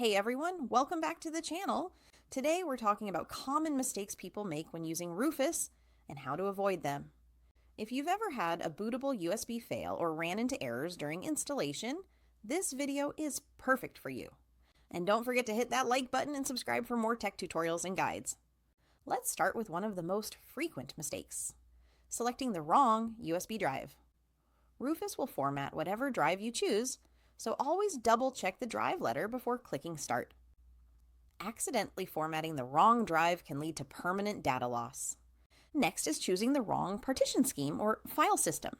Hey everyone, welcome back to the channel. Today we're talking about common mistakes people make when using Rufus and how to avoid them. If you've ever had a bootable USB fail or ran into errors during installation, this video is perfect for you. And don't forget to hit that like button and subscribe for more tech tutorials and guides. Let's start with one of the most frequent mistakes: selecting the wrong USB drive. Rufus will format whatever drive you choose, so always double check the drive letter before clicking start. Accidentally formatting the wrong drive can lead to permanent data loss. Next is choosing the wrong partition scheme or file system.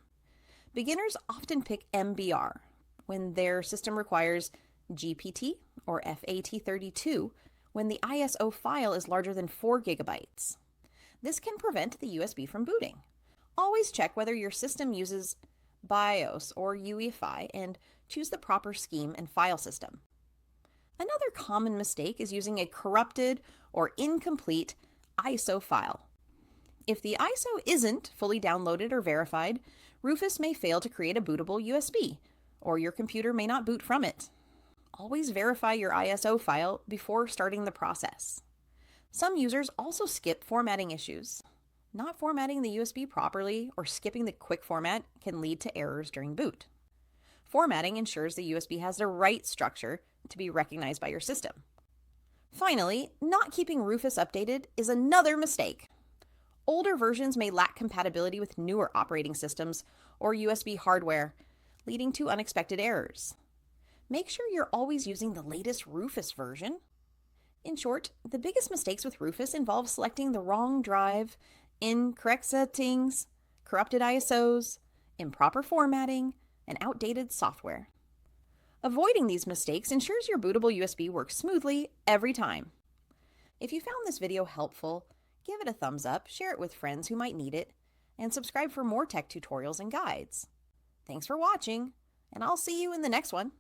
Beginners often pick MBR when their system requires GPT or FAT32 when the ISO file is larger than 4 gigabytes. This can prevent the USB from booting. Always check whether your system uses BIOS or UEFI and choose the proper scheme and file system. Another common mistake is using a corrupted or incomplete ISO file. If the ISO isn't fully downloaded or verified, Rufus may fail to create a bootable USB, or your computer may not boot from it. Always verify your ISO file before starting the process. Some users also skip formatting issues. Not formatting the USB properly or skipping the quick format can lead to errors during boot. Formatting ensures the USB has the right structure to be recognized by your system. Finally, not keeping Rufus updated is another mistake. Older versions may lack compatibility with newer operating systems or USB hardware, leading to unexpected errors. Make sure you're always using the latest Rufus version. In short, the biggest mistakes with Rufus involve selecting the wrong drive, incorrect settings, corrupted ISOs, improper formatting, and outdated software. Avoiding these mistakes ensures your bootable USB works smoothly every time. If you found this video helpful, give it a thumbs up, share it with friends who might need it, and subscribe for more tech tutorials and guides. Thanks for watching, and I'll see you in the next one.